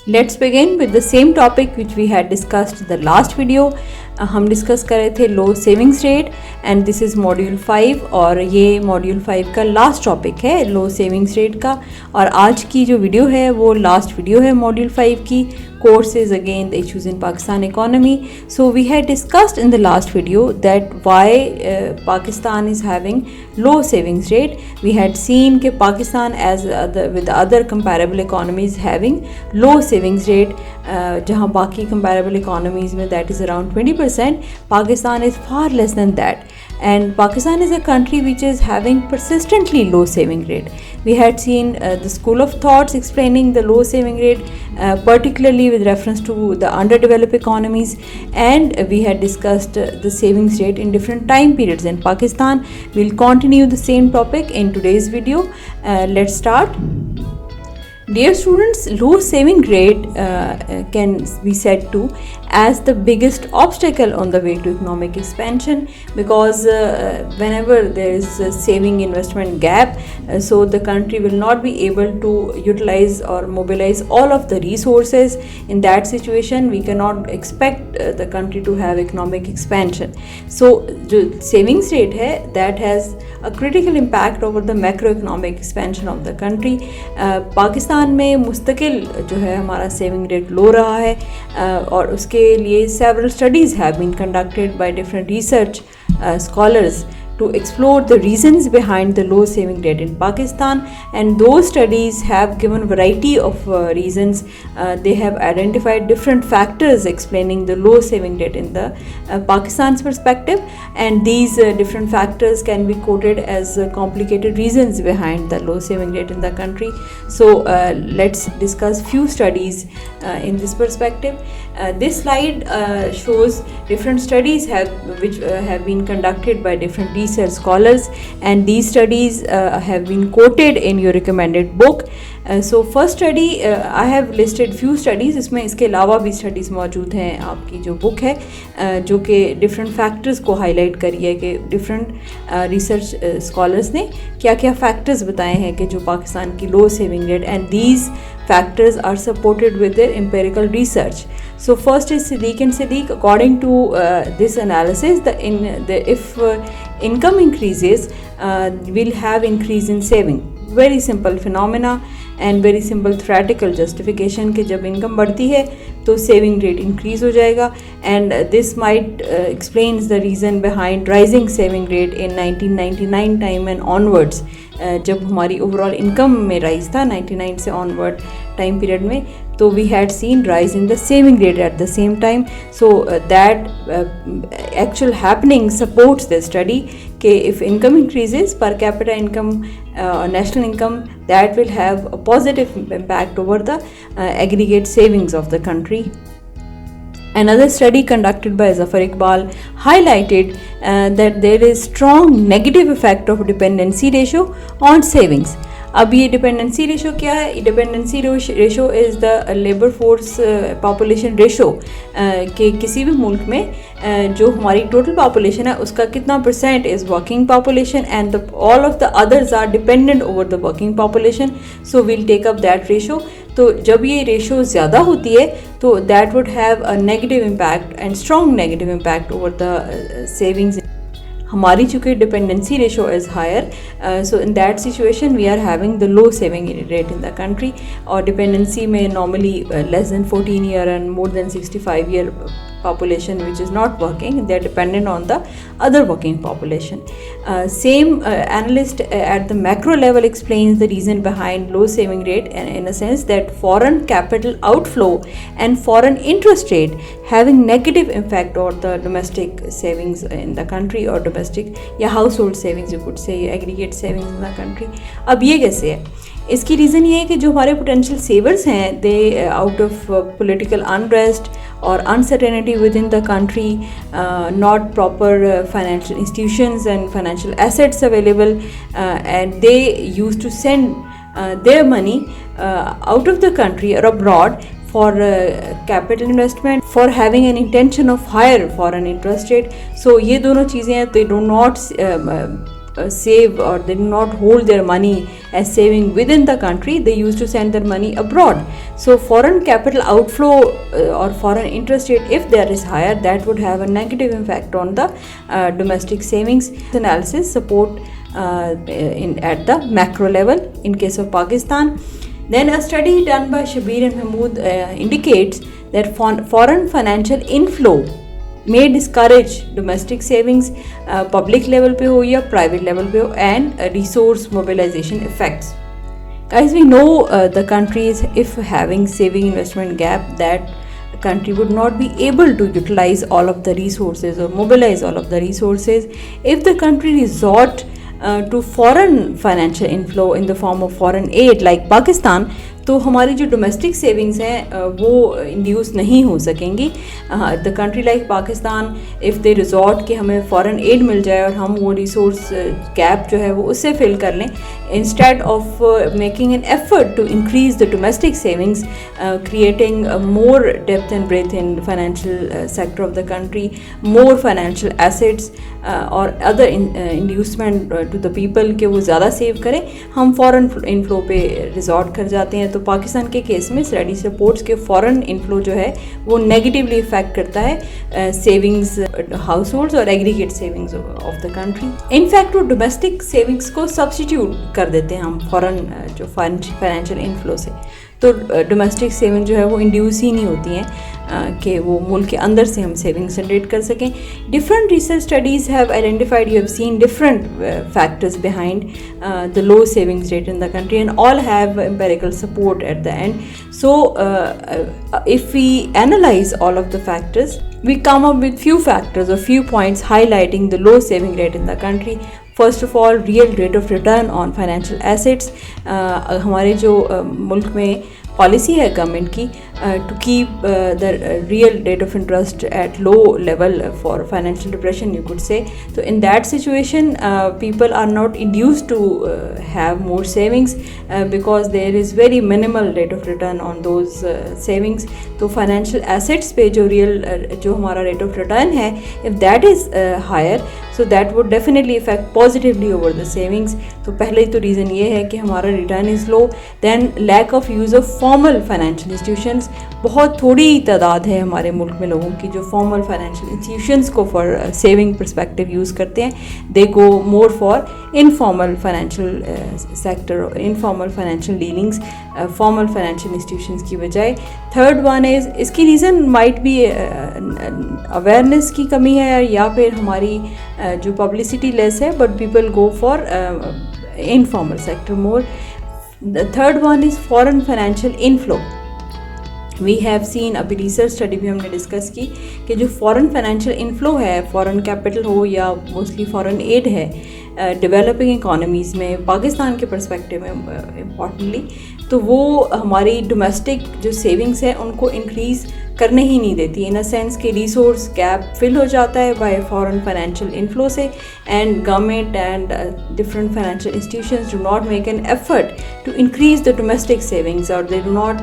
Let's begin with the same topic which we had discussed in the last video. हम discuss कर रहे थे low savings rate and this is module 5 और ये module 5 का last topic है लो savings rate का। और आज की जो वीडियो है वो लास्ट वीडियो है मॉड्यूल 5 की। course is again the issues in Pakistan economy. So we had discussed in the last video that why Pakistan is having low savings rate. We had seen that Pakistan with other comparable economies having low savings rate. जहाँ बाकी comparable economies में that is around 20%, Pakistan is far less than that. And Pakistan is a country which is having persistently low saving rate. We had seen the school of thoughts explaining the low saving rate, particularly with reference to the underdeveloped economies, and we had discussed the savings rate in different time periods in Pakistan. We'll continue the same topic in today's video. Let's start. Dear students, low saving rate can be said to as the biggest obstacle on the way to economic expansion, because whenever there is a saving investment gap, so the country will not be able to utilize or mobilize all of the resources. In that situation, we cannot expect the country to have economic expansion. So the savings rate hai, that has a critical impact over the macroeconomic expansion of the country. Pakistan में मुस्तकिल जो है हमारा saving rate लो रहा है और उसके लिए several studies have been conducted by different research scholars to explore the reasons behind the low saving rate in Pakistan, and those studies have given variety of reasons. They have identified different factors explaining the low saving rate in the Pakistan's perspective, and these different factors can be quoted as complicated reasons behind the low saving rate in the country. So let's discuss few studies in this perspective. This slide shows different studies which have been conducted by different research scholars, and these studies have been quoted in your recommended book. So first study, I have listed few studies. इसमें इसके अलावा भी studies मौजूद हैं आपकी जो book है जो कि different factors को highlight करी है कि different research scholars ने क्या क्या factors बताए हैं कि जो पाकिस्तान की low saving rate, and these factors are supported with their empirical research. So first is Siddique and Siddique. According to this analysis, if income increases, we'll have increase in saving. Very simple phenomena and very simple theoretical justification कि जब income बढ़ती है तो saving rate increase हो जाएगा, and this might explains the reason behind rising saving rate in 1999 time and onwards. जब हमारी overall income में राइज था 99 से ऑनवर्ड टाइम पीरियड में, तो we had seen rise in the saving rate at the same time. So that actual happening supports the study कि if income increases per capita income national income, that will have a positive impact over the aggregate savings of the country. Another study conducted by Zafar Iqbal highlighted that there is strong negative effect of dependency ratio on savings. अब ये dependency ratio क्या है? Dependency ratio is the labour force population ratio कि किसी भी मुल्क में जो हमारी टोटल पॉपुलेशन है उसका कितना percent is working population, and all of the others are dependent over the working population. So we'll take up that ratio. तो जब ये रेशो ज़्यादा होती है तो that would have a negative impact and strong negative impact over the savings. हमारी चूँकि dependency ratio is higher, so in that situation we are having the low saving rate in the country. और dependency में normally less than 14 year and more than 65 year population which is not working, they are dependent on the other working population. Same analyst at the macro level explains the reason behind low saving rate, and in a sense that foreign capital outflow and foreign interest rate having negative impact on the domestic savings in the country, or domestic या household savings you could say, aggregate savings in the country. अब ये कैसे है? इसकी reason ये है कि जो हमारे पोटेंशियल सेवर्स हैं they out of political unrest और uncertainty within the country, not proper financial institutions and financial assets available, and they use to send their money out of the country or abroad for capital investment, for having an intention of higher foreign interest rate. So ये दोनों चीज़ें हैं, they do not save, or they do not hold their money as saving within the country. They used to send their money abroad. So foreign capital outflow or foreign interest rate, if there is higher, that would have a negative impact on the domestic savings. Analysis support at the macro level in case of Pakistan. Then a study done by Shabir and Mahmood indicates that foreign financial inflow may discourage domestic savings, public level पे हो या private level पे हो, and resource mobilization effects. Guys, we know the countries, if having saving investment gap, that country would not be able to utilize all of the resources or mobilize all of the resources. If the country resort to foreign financial inflow in the form of foreign aid like Pakistan, तो हमारी जो domestic savings हैं वो induce नहीं हो सकेंगी. The country like Pakistan, if they resort कि हमें फ़ॉरेन एड मिल जाए और हम वो रिसोर्स गैप जो है वो उससे फिल कर लें, instead of making an effort to increase the domestic savings, creating more depth and breath in financial sector of the country, more financial assets और other inducement to the people कि वो ज़्यादा सेव करें, हम foreign inflow पे resort कर जाते हैं. तो पाकिस्तान के केस में स्टडी सपोर्ट्स के फॉरेन इनफ्लो जो है वो नेगेटिवली इफेक्ट करता है सेविंग्स हाउस होल्ड्स और aggregate savings of the country. In fact वो डोमेस्टिक सेविंग्स को सब्सटीट्यूट कर देते हैं हम फॉरेन जो फाइनेंशियल इनफ्लो से. तो डोमेस्टिक सेविंग जो है वो इंड्यूस ही नहीं होती हैं कि वो मुल्क के अंदर से हम सेविंग्स जनरेट कर सकें. Different research studies have identified, you have seen different factors behind the low savings rate in the country and all have empirical support at the end. So if we analyze all of the factors, we come up with few factors or few points highlighting the low saving rate in the country. First of all, real rate of return on financial assets. हमारे जो मुल्क में policy है government की to keep the real rate of interest at low level for financial depression, you could say. So in that situation, people are not induced to have more savings because there is very minimal rate of return on those savings. तो financial assets पे जो real जो हमारा rate of return है, if that is higher, so that would definitely affect positively over the savings. तो पहले तो reason ये है कि हमारा return is low. Then lack of use of formal financial institutions. बहुत थोड़ी तादाद है हमारे मुल्क में लोगों की जो फॉर्मल फाइनेंशियल इंस्टीट्यूशंस को फॉर सेविंग परस्पेक्टिव यूज़ करते हैं. They go more for informal financial sector, informal financial dealings formal financial institutions की बजाय. थर्ड वन इज़, इसकी रीज़न माइट बी अवेयरनेस की कमी है या फिर हमारी जो पब्लिसिटी लेस है, but people go for informal sector more. The third one is foreign financial inflow. We have seen, अभी रिसर्च स्टडी भी हमने डिस्कस की कि जो फॉरेन फाइनेंशियल इनफ्लो है, फॉरेन कैपिटल हो या मोस्टली फॉरेन एड है डेवलपिंग इकोनॉमीज़ में, पाकिस्तान के पर्सपेक्टिव में इम्पॉर्टेंटली, तो वो हमारी डोमेस्टिक जो सेविंग्स है उनको इंक्रीज़ करने ही नहीं देती. इन अ सेंस कि रिसोर्स गैप फिल हो जाता है बाय फॉरेन फाइनेंशियल इनफ्लो से, and government and different financial institutions do not make an effort to increase the domestic savings, और they do not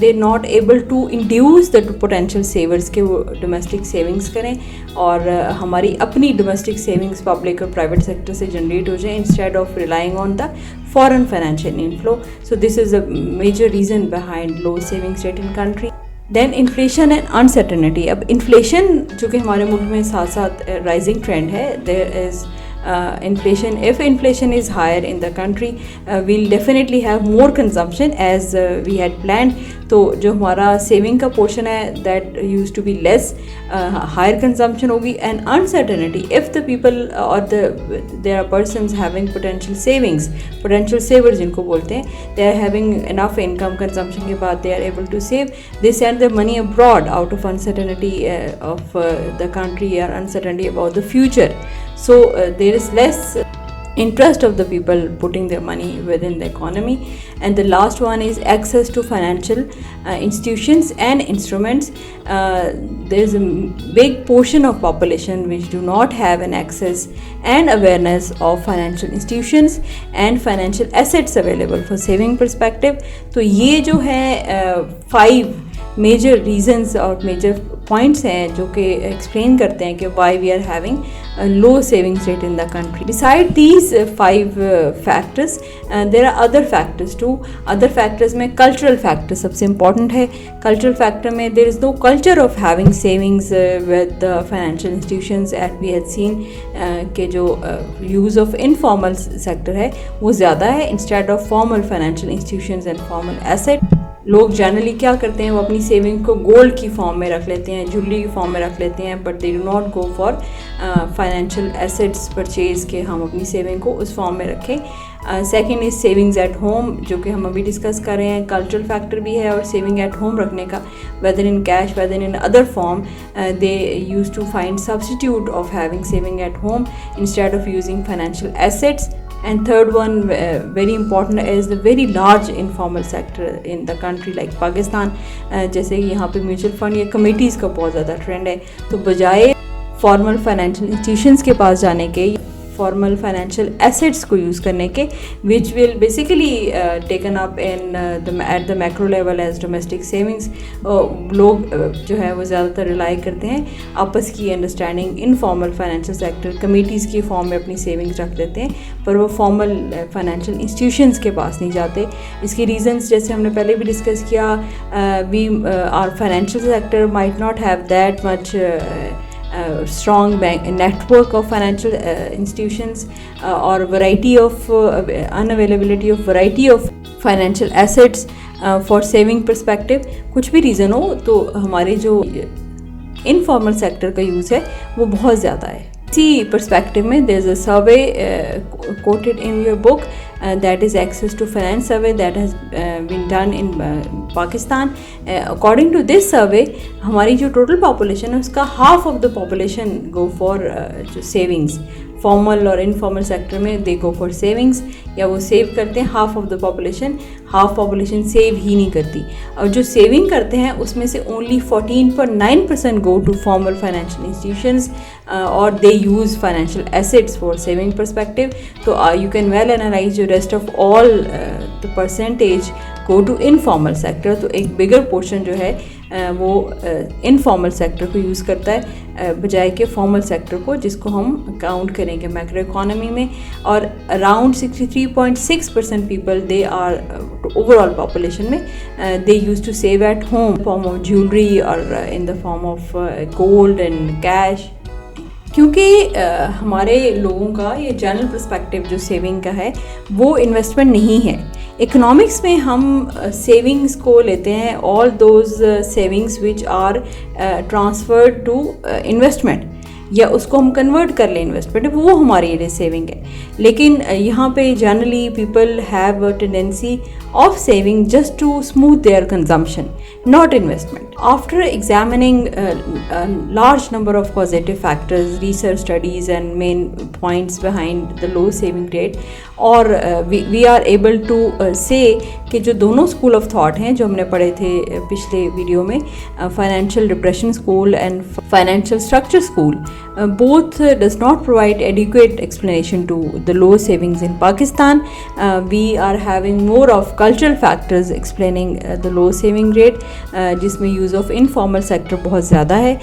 they not able to induce the potential savers के वो domestic savings करें और हमारी अपनी domestic savings public और private sector से generate हो जाए instead of relying on the foreign financial inflow. So this is a major reason behind low savings rate in country. Then inflation and uncertainty. अब inflation जो कि हमारे मुल्क में साथ साथ rising trend है, there is inflation. If inflation is higher in the country, we'll definitely have more consumption as we had planned. तो जो हमारा सेविंग का पोर्शन है that used to be less, higher consumption होगी. and uncertainty, if the people or there are persons having potential savings, potential savers जिनको बोलते हैं, they are having enough income, consumption के बाद they are able to save, they send their money abroad out of uncertainty of the country or uncertainty about the future. So there is less interest of the people putting their money within the economy. And the last one is access to financial institutions and instruments. There is a big portion of population which do not have an access and awareness of financial institutions and financial assets available for saving perspective. तो ये जो है 5 major reasons और major points हैं जो कि explain करते हैं कि why we are having low savings rate in the country. Besides these 5 factors there are other factors too. Other factors में कल्चरल फैक्टर सबसे इम्पॉर्टेंट है. कल्चरल फैक्टर में there is no culture of having savings with financial institutions at we had seen के जो use of informal sector है वो ज़्यादा है instead of formal financial institutions and formal asset. लोग जनरली क्या करते हैं, वो अपनी सेविंग को गोल्ड की फॉर्म में रख लेते हैं, ज्वेलरी की फॉर्म में रख लेते हैं, but they do not go for financial assets purchase के हम अपनी सेविंग को उस फॉर्म में रखें. Second is savings at home, जो कि हम अभी डिस्कस कर रहे हैं. कल्चरल फैक्टर भी है और सेविंग एट होम रखने का, whether in cash whether in other form, they use to find substitute of having saving at home instead of using financial assets. And third one, very important, is the very large informal sector in the country like Pakistan. जैसे यहाँ पे mutual fund या committees का बहुत ज़्यादा trend है, तो बजाय फॉर्मल फाइनेंशियल इंस्टीट्यूशंस के पास जाने के फॉर्मल फाइनेंशियल एसेट्स को यूज़ करने के, which will basically taken up in at the macro level as domestic savings. लोग जो है वो ज़्यादातर रिलाई करते हैं आपस की understanding informal financial sector committees की फॉर्म में अपनी सेविंग्स रख देते हैं, पर वो फॉर्मल फाइनेंशियल इंस्टीट्यूशंस के पास नहीं जाते. इसके रीजंस जैसे हमने पहले भी डिस्कस किया, we are financial sector might not have that much strong bank network of financial institutions or variety of unavailability of variety of financial assets for saving perspective. कुछ भी रीज़न हो तो हमारे जो इनफॉर्मल सेक्टर का use है वो बहुत ज़्यादा है. इसी perspective में there is a survey quoted in your book that is Access to Finance survey that has been done in Pakistan. According to this survey, हमारी जो total population है उसका half of the population go for savings. Formal और informal sector में दे go for savings, या वो save करते हैं. Half of the population save ही नहीं करती. और जो सेविंग करते हैं उसमें से only 14.9% go to formal financial institutions और they use financial assets for saving perspective. तो you can well analyse the rest of all the percentage go to informal sector. तो एक बिगर पोर्शन जो है वो इनफॉर्मल सेक्टर को यूज़ करता है बजाय के फॉर्मल सेक्टर को, जिसको हम काउंट करेंगे मैक्रो इकोनॉमी में. और around 63.6% people they are overall population में they use to save at home form of jewellery और in the form of gold and cash. क्योंकि हमारे लोगों का ये जनरल पर्सपेक्टिव जो सेविंग का है वो इन्वेस्टमेंट नहीं है. इकोनॉमिक्स में हम सेविंग्स को लेते हैं all those savings which are transferred to investment, या उसको हम कन्वर्ट कर लें इन्वेस्टमेंट, वो हमारे लिए सेविंग है. लेकिन यहाँ पे generally people have a tendency of saving just to smooth their consumption, not investment. After examining a large number of causative factors, research studies and main points behind the low saving rate, और we are able to say कि जो दोनों school of thought हैं जो हमने पढ़े थे पिछले वीडियो में, financial depression school and financial structure school, both does not provide adequate explanation to the low savings in Pakistan. We are having more of cultural factors explaining the low saving rate, जिसमें use of informal sector बहुत ज़्यादा है,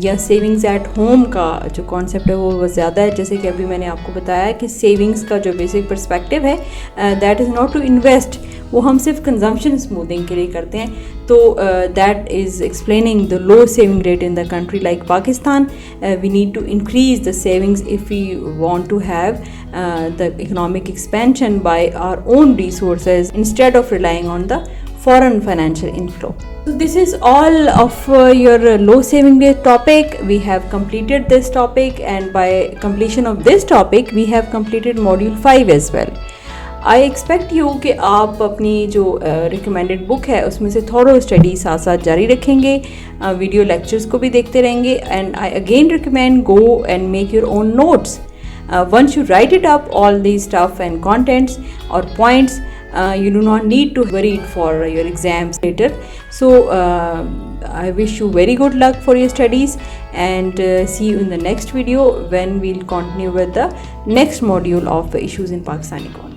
या savings at home का जो concept है वो बहुत ज़्यादा है. जैसे कि अभी मैंने आपको बताया कि savings का जो basic perspective है that is not to invest, वो हम सिर्फ कंजम्पशन स्मूथिंग के लिए करते हैं. तो that is explaining the low saving rate in the country like Pakistan. We need to increase the savings if we want to have the economic expansion by our own resources instead of relying on the foreign financial inflow. So this is all of your low saving rate topic. We have completed this topic, and by completion of this topic we have completed module 5 as well. I expect you कि आप अपनी जो recommended book है उसमें से थोरो study साथ साथ जारी रखेंगे, वीडियो लेक्चर्स को भी देखते रहेंगे. And I again recommend go and make your own notes. Once you write it up all the stuff and contents और points, you do not need to worry for your exams later. So I wish you very good luck for your studies, and see you in the next video when we'll continue with the next module of issues in Pakistani economy.